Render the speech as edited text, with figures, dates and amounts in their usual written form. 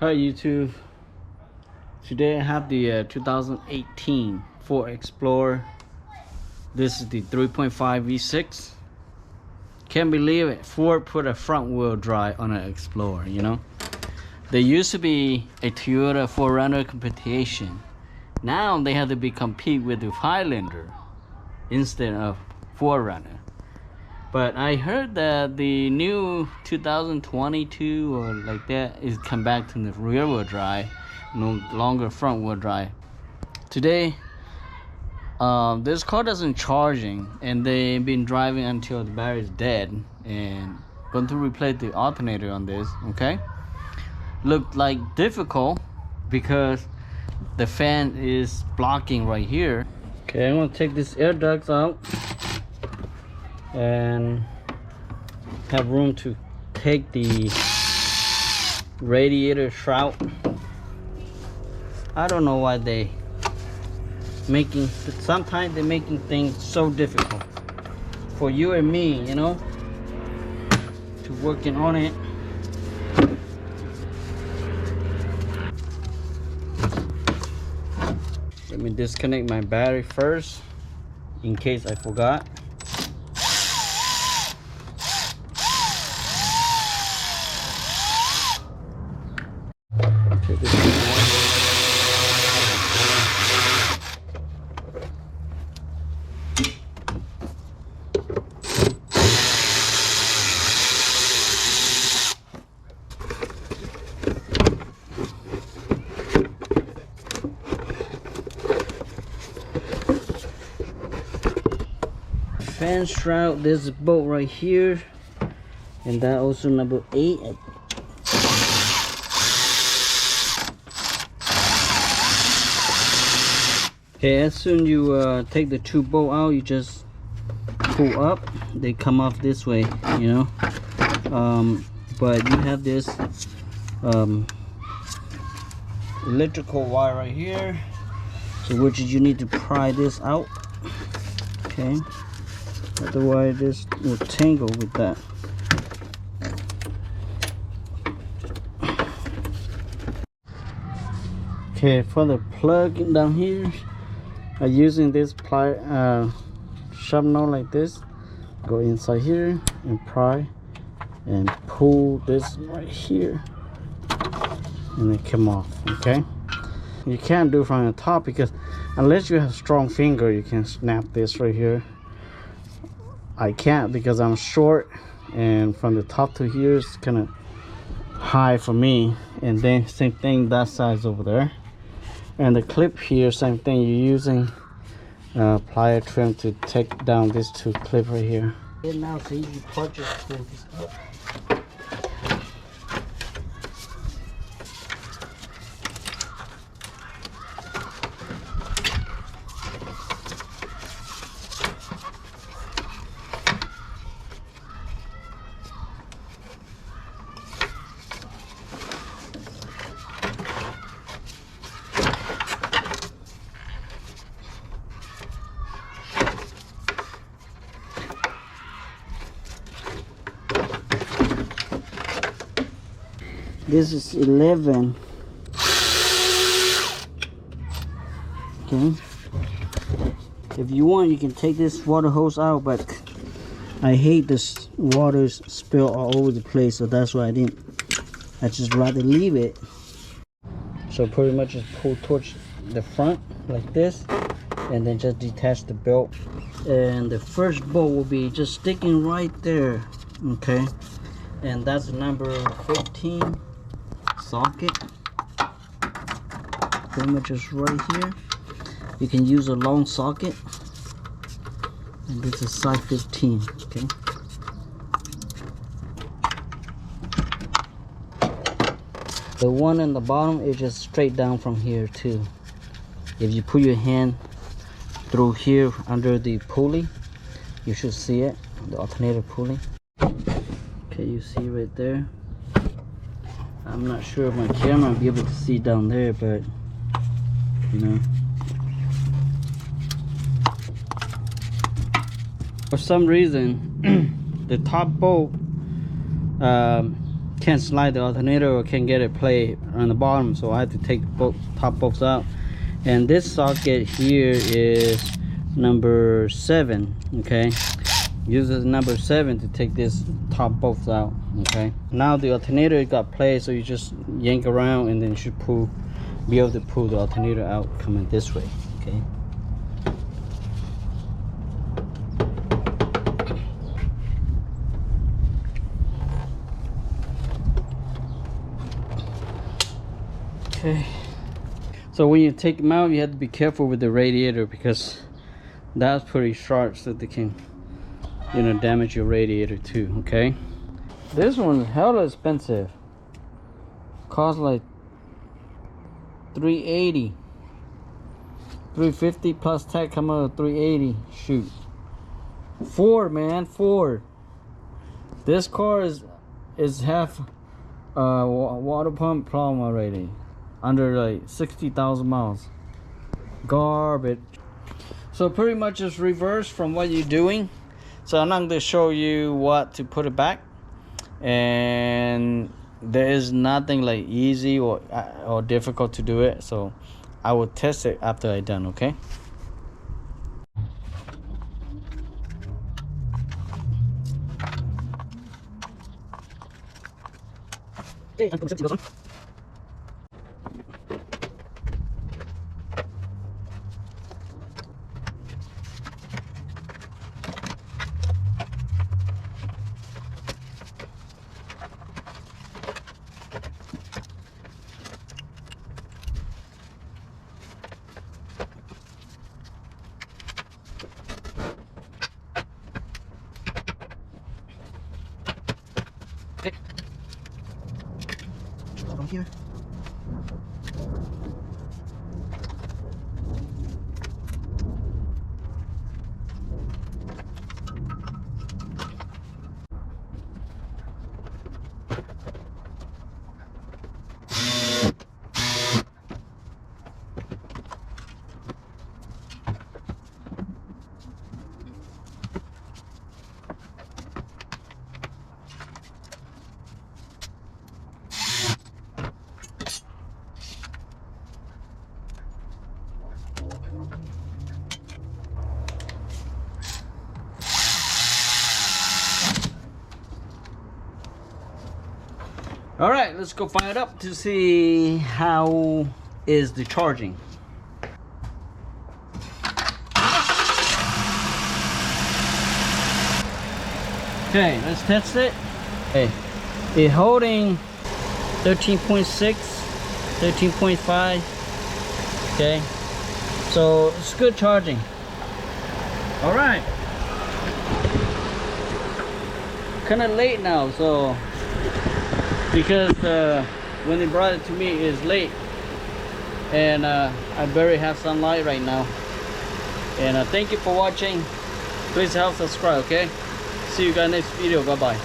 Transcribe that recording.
Hi YouTube. Today I have the 2018 Ford Explorer. This is the 3.5 V6. Can't believe it. Ford put a front wheel drive on an Explorer, you know. There used to be a Toyota 4Runner competition. Now they have to be compete with the Highlander instead of 4Runner. But I heard that the new 2022 or like that is come back to the rear wheel drive, no longer front wheel drive. Today, this car doesn't charging, and they've been driving until the battery is dead, and going to replace the alternator on this. Okay, looked like difficult because the fan is blocking right here. Okay, I'm gonna take this air ducts out and have room to take the radiator shroud. I don't know why they making, sometimes they're making things so difficult for you and me, you know, to working on it. Let me disconnect my battery first in case I forgot. Fan shroud, there's a bolt right here, and that also number 8. Okay, as soon you take the two bolt out, you just pull up. They come off this way, you know. But you have this electrical wire right here, so which is you need to pry this out. Okay, otherwise this will tangle with that. Okay, for the plug down here, I'm using this sharpener like this. Go inside here and pry and pull this right here, and it come off. Okay, you can't do from the top because unless you have strong finger, you can snap this right here. I can't because I'm short, and from the top to here is kind of high for me. And then same thing that size over there. And the clip here, same thing, you're using plier trim to take down these two clips right here. And now so you can just pull this up. This is 11. Okay. If you want, you can take this water hose out, but I hate this water spill all over the place, so that's why I just rather leave it. So pretty much just pull towards the front like this, and then just detach the belt. And the first bolt will be just sticking right there. Okay. And that's number 15. Socket, pretty much just right here. You can use a long socket, and this is size 15. Okay, the one in the bottom is just straight down from here too. If you put your hand through here under the pulley, you should see it, the alternator pulley. Okay, you see right there. I'm not sure if my camera will be able to see down there, but you know, for some reason the top bolt can't slide the alternator or can't get it play on the bottom, so I had to take the top bolts out. And this socket here is number 7. Okay, uses number 7 to take this top bolts out. Okay, now the alternator got play, so you just yank around and then you should be able to pull the alternator out coming this way. Okay. Okay, so when you take them out, you have to be careful with the radiator, because that's pretty sharp, so they can, you know, damage your radiator too. Okay, this one's hella expensive, cost like $380, $350 plus tax, come out $380. Shoot, Ford, man, Ford. This car is half water pump problem already, under like 60,000 miles. Garbage. So pretty much it's reverse from what you're doing. So I'm not going to show you what to put it back, and there is nothing like easy or difficult to do it. So I will test it after I done. Okay. Okay, from here. All right, let's go fire it up to see how is the charging. Okay, let's test it. Okay, it's holding 13.6, 13.5. Okay, so it's good charging. All right, kind of late now, so because when they brought it to me it's late, and I barely have sunlight right now. And thank you for watching. Please help subscribe. Okay, see you guys next video. Bye bye.